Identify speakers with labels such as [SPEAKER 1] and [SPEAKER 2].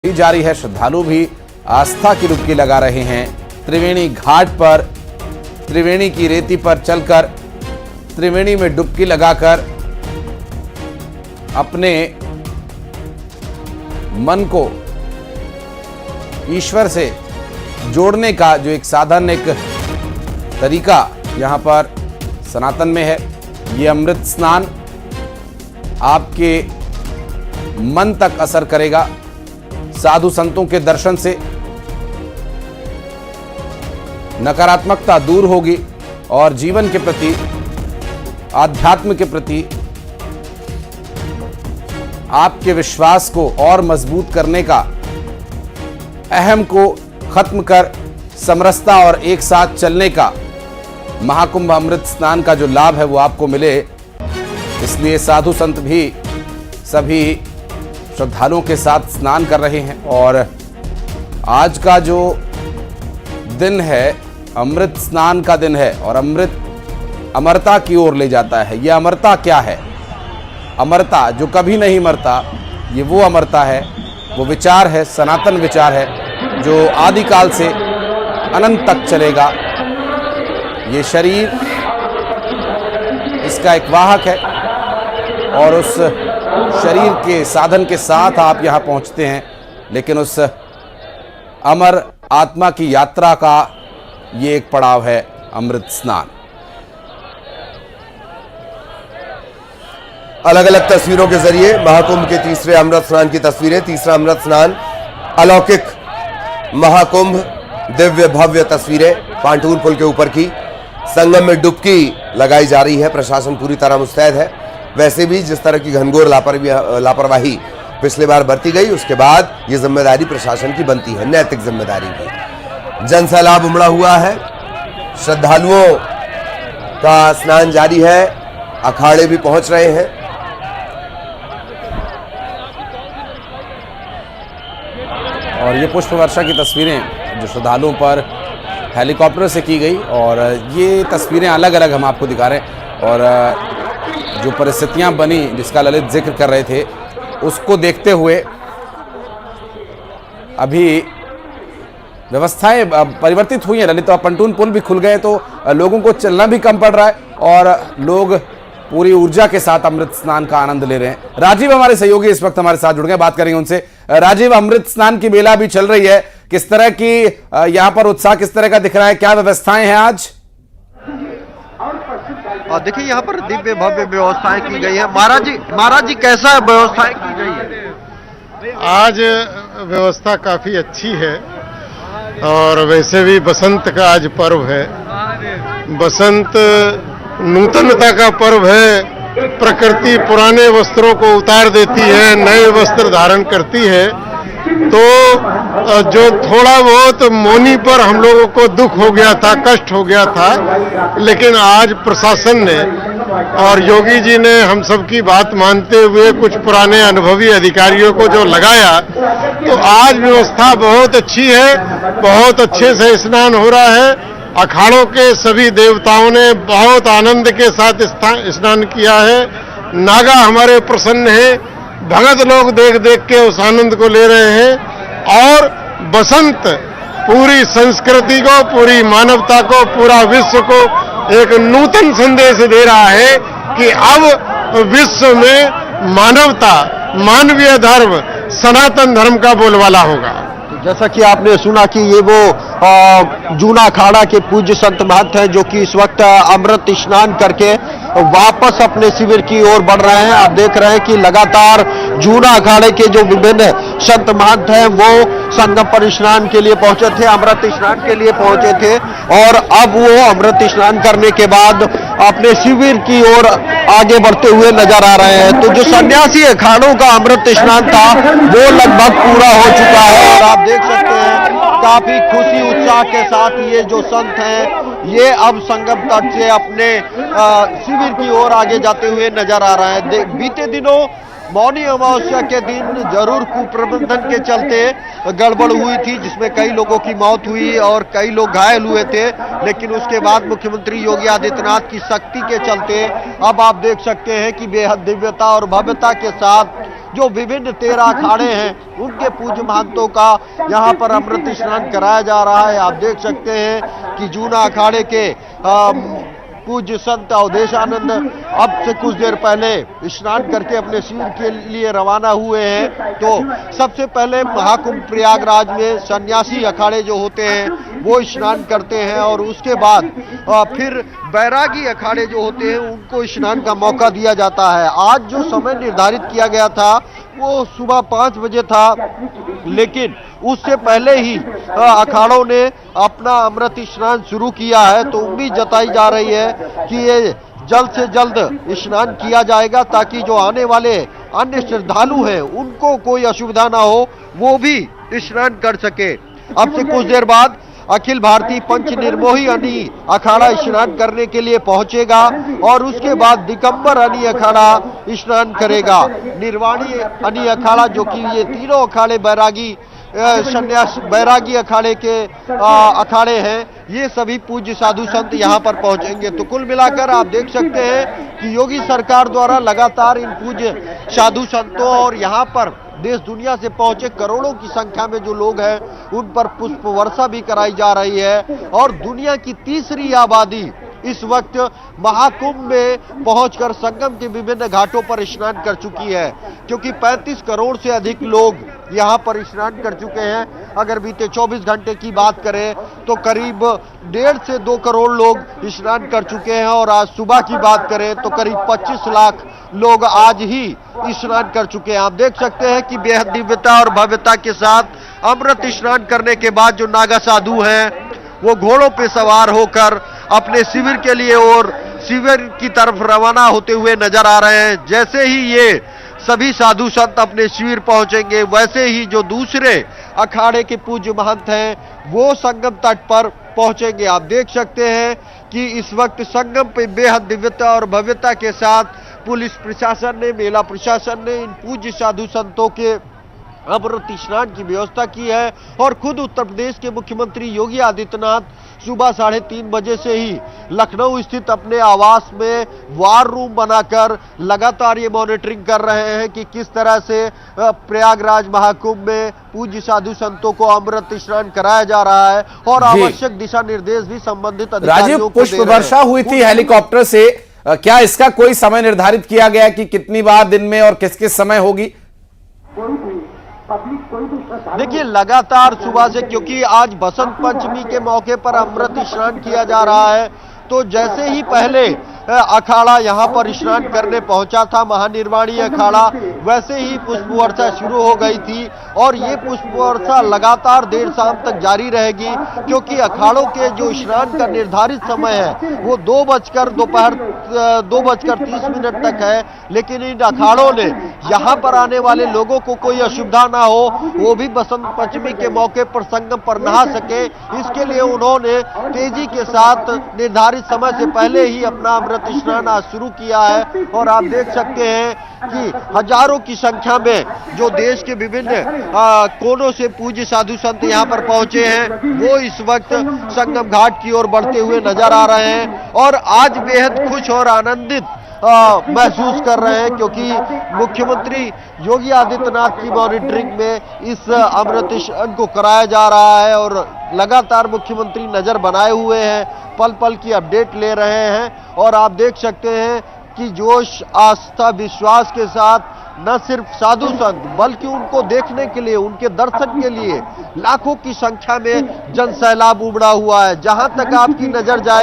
[SPEAKER 1] जारी है। श्रद्धालु भी आस्था की डुबकी लगा रहे हैं। त्रिवेणी घाट पर त्रिवेणी की रेती पर चलकर त्रिवेणी में डुबकी लगाकर अपने मन को ईश्वर से जोड़ने का जो एक साधन, एक तरीका यहां पर सनातन में है। ये अमृत स्नान आपके मन तक असर करेगा। साधु संतों के दर्शन से नकारात्मकता दूर होगी और जीवन के प्रति, आध्यात्म के प्रति आपके विश्वास को और मजबूत करने का, अहम को खत्म कर समरसता और एक साथ चलने का महाकुंभ अमृत स्नान का जो लाभ है वो आपको मिले, इसलिए साधु संत भी सभी श्रद्धालुओं के साथ स्नान कर रहे हैं। और आज का जो दिन है अमृत स्नान का दिन है और अमृत अमरता की ओर ले जाता है। यह अमरता क्या है? अमरता जो कभी नहीं मरता, ये वो अमरता है, वो विचार है, सनातन विचार है जो आदिकाल से अनंत तक चलेगा। ये शरीर इसका एक वाहक है और उस शरीर के साधन के साथ आप यहां पहुंचते हैं, लेकिन उस अमर आत्मा की यात्रा का ये एक पड़ाव है अमृत स्नान।
[SPEAKER 2] अलग अलग तस्वीरों के जरिए महाकुंभ के तीसरे अमृत स्नान की तस्वीरें। तीसरा अमृत स्नान, अलौकिक महाकुंभ, दिव्य भव्य तस्वीरें पांटूर पुल के ऊपर की। संगम में डुबकी लगाई जा रही है, प्रशासन पूरी तरह मुस्तैद है। वैसे भी जिस तरह की घनघोर लापरवाही पिछले बार बरती गई, उसके बाद ये जिम्मेदारी प्रशासन की बनती है, नैतिक जिम्मेदारी भी। जनसैलाब उमड़ा हुआ है, श्रद्धालुओं का स्नान जारी है, अखाड़े भी पहुंच रहे हैं।
[SPEAKER 1] और ये पुष्प वर्षा की तस्वीरें जो श्रद्धालुओं पर हेलीकॉप्टर से की गई, और ये तस्वीरें अलग अलग हम आपको दिखा रहे हैं। और जो परिस्थितियां बनी जिसका ललित जिक्र कर रहे थे, उसको देखते हुए अभी व्यवस्थाएं परिवर्तित हुई हैं। ललित और पंटून पुल भी खुल गए तो लोगों को चलना भी कम पड़ रहा है और लोग पूरी ऊर्जा के साथ अमृत स्नान का आनंद ले रहे हैं। राजीव हमारे सहयोगी इस वक्त हमारे साथ जुड़ गए, बात करेंगे उनसे। राजीव, अमृत स्नान की बेला भी चल रही है, किस तरह की यहाँ पर उत्साह किस तरह का दिख रहा है? क्या व्यवस्थाएं हैं आज?
[SPEAKER 3] देखिए यहाँ पर दिव्य भव्य व्यवस्थाएं की गई है। महाराज जी कैसा व्यवस्थाएं की गई है?
[SPEAKER 4] आज व्यवस्था काफी अच्छी है और वैसे भी बसंत का आज पर्व है। बसंत नूतनता का पर्व है। प्रकृति पुराने वस्त्रों को उतार देती है, नए वस्त्र धारण करती है। तो जो थोड़ा बहुत मौनी पर हम लोगों को दुख हो गया था, कष्ट हो गया था, लेकिन आज प्रशासन ने और योगी जी ने हम सबकी बात मानते हुए कुछ पुराने अनुभवी अधिकारियों को जो लगाया, तो आज व्यवस्था बहुत अच्छी है। बहुत अच्छे से स्नान हो रहा है। अखाड़ों के सभी देवताओं ने बहुत आनंद के साथ स्नान किया है। नागा हमारे प्रसन्न है, भगत लोग देख देख के उस आनंद को ले रहे हैं। और बसंत पूरी संस्कृति को, पूरी मानवता को, पूरा विश्व को एक नूतन संदेश दे रहा है कि अब विश्व में मानवता, मानवीय धर्म, सनातन धर्म का बोलबाला होगा।
[SPEAKER 3] जैसा कि आपने सुना कि ये वो जूना अखाड़ा के पूज्य संत महंत हैं जो कि इस वक्त अमृत स्नान करके वापस अपने शिविर की ओर बढ़ रहे हैं। आप देख रहे हैं कि लगातार जूना अखाड़े के जो विभिन्न संत महंत हैं वो संगम पर स्नान के लिए पहुंचे थे, अमृत स्नान के लिए पहुंचे थे, और अब वो अमृत स्नान करने के बाद अपने शिविर की ओर आगे बढ़ते हुए नजर आ रहे हैं। तो जो सन्यासी अखाड़ों का अमृत स्नान था वो लगभग पूरा हो चुका है और आप देख सकते हैं काफी खुशी उत्साह के साथ ये जो संत हैं ये अब संगम तट से अपने शिविर की ओर आगे जाते हुए नजर आ रहे हैं। बीते दिनों मौनी अमावस्या के दिन जरूर कुप्रबंधन के चलते गड़बड़ हुई थी, जिसमें कई लोगों की मौत हुई और कई लोग घायल हुए थे, लेकिन उसके बाद मुख्यमंत्री योगी आदित्यनाथ की सख्ती के चलते अब आप देख सकते हैं कि बेहद दिव्यता और भव्यता के साथ जो विभिन्न 13 अखाड़े हैं उनके पूज्य महंतों का यहाँ पर अमृत स्नान कराया जा रहा है। आप देख सकते हैं कि जूना अखाड़े के पूज्य संत अवधेशानंद अब से कुछ देर पहले स्नान करके अपने शिविर के लिए रवाना हुए हैं। तो सबसे पहले महाकुंभ प्रयागराज में सन्यासी अखाड़े जो होते हैं वो स्नान करते हैं और उसके बाद फिर बैरागी अखाड़े जो होते हैं उनको स्नान का मौका दिया जाता है। आज जो समय निर्धारित किया गया था वो सुबह 5 बजे था, लेकिन उससे पहले ही अखाड़ों ने अपना अमृत स्नान शुरू किया है। तो उम्मीद जताई जा रही है कि ये जल्द से जल्द स्नान किया जाएगा ताकि जो आने वाले अन्य श्रद्धालु हैं उनको कोई असुविधा ना हो, वो भी स्नान कर सके। अब से कुछ देर बाद अखिल भारतीय पंच निर्मोही अनी अखाड़ा स्नान करने के लिए पहुंचेगा और उसके बाद दिगंबर अनी अखाड़ा स्नान करेगा। निर्वाणी अनी अखाड़ा जो कि ये तीनों अखाड़े बैरागी संन्यास बैरागी अखाड़े के अखाड़े हैं, ये सभी पूज्य साधु संत यहाँ पर पहुंचेंगे। तो कुल मिलाकर आप देख सकते हैं कि योगी सरकार द्वारा लगातार इन पूज्य साधु संतों और यहाँ पर देश दुनिया से पहुंचे करोड़ों की संख्या में जो लोग हैं उन पर पुष्प वर्षा भी कराई जा रही है। और दुनिया की तीसरी आबादी इस वक्त महाकुंभ में पहुंचकर संगम के विभिन्न घाटों पर स्नान कर चुकी है, क्योंकि 35 करोड़ से अधिक लोग यहां पर स्नान कर चुके हैं। अगर बीते 24 घंटे की बात करें तो करीब 1.5 से 2 करोड़ लोग स्नान कर चुके हैं और आज सुबह की बात करें तो करीब 25 लाख लोग आज ही स्नान कर चुके हैं। आप देख सकते हैं कि बेहद दिव्यता और भव्यता के साथ अमृत स्नान करने के बाद जो नागा साधु हैं वो घोड़ों पे सवार होकर अपने शिविर के लिए और शिविर की तरफ रवाना होते हुए नजर आ रहे हैं। जैसे ही ये सभी साधु संत अपने शिविर पहुंचेंगे वैसे ही जो दूसरे अखाड़े के पूज्य महंत हैं वो संगम तट पर पहुंचेंगे। आप देख सकते हैं कि इस वक्त संगम पे बेहद दिव्यता और भव्यता के साथ पुलिस प्रशासन ने, मेला प्रशासन ने इन पूज्य साधु संतों के अमृत स्नान की व्यवस्था की है। और खुद उत्तर प्रदेश के मुख्यमंत्री योगी आदित्यनाथ सुबह 3:30 बजे से ही लखनऊ स्थित अपने आवास में वार रूम बनाकर लगातार ये मॉनिटरिंग कर रहे हैं कि किस तरह से प्रयागराज महाकुंभ में पूज्य साधु संतों को अमृत स्नान कराया जा रहा है और आवश्यक दिशा निर्देश भी संबंधित अधिकारियों को
[SPEAKER 1] पुष्प वर्षा हुई थी हेलीकॉप्टर से, क्या इसका कोई समय निर्धारित किया गया कि कितनी बार दिन में और किस किस समय होगी?
[SPEAKER 3] देखिए लगातार सुबह से, क्योंकि आज बसंत पंचमी के मौके पर अमृत स्नान किया जा रहा है, तो जैसे ही पहले अखाड़ा यहाँ पर स्नान करने पहुंचा था महानिर्वाणी अखाड़ा, वैसे ही पुष्प वर्षा शुरू हो गई थी और ये पुष्प वर्षा लगातार देर शाम तक जारी रहेगी, क्योंकि अखाड़ों के जो स्नान का निर्धारित समय है वो 2:30 तक है। लेकिन इन अखाड़ों ने यहाँ पर आने वाले लोगों को कोई असुविधा ना हो, वो भी बसंत पंचमी के मौके पर संगम पर नहा सके, इसके लिए उन्होंने तेजी के साथ निर्धारित समय से पहले ही अपना अमृत स्नान आज शुरू किया है। और आप देख सकते हैं कि हजारों की संख्या में जो देश के विभिन्न कोनों से पूज्य साधु संत यहाँ पर पहुंचे हैं वो इस वक्त संगम घाट की ओर बढ़ते हुए नजर आ रहे हैं और आज बेहद खुश और आनंदित महसूस कर रहे हैं, क्योंकि मुख्यमंत्री योगी आदित्यनाथ की मॉनिटरिंग में इस अमृत स्नान को कराया जा रहा है और लगातार मुख्यमंत्री नजर बनाए हुए हैं, पल पल की अपडेट ले रहे हैं। और आप देख सकते हैं कि जोश, आस्था, विश्वास के साथ न सिर्फ साधु संत बल्कि उनको देखने के लिए, उनके दर्शन के लिए लाखों की संख्या में जन सैलाब उमड़ा हुआ है। जहां तक आपकी नजर जाए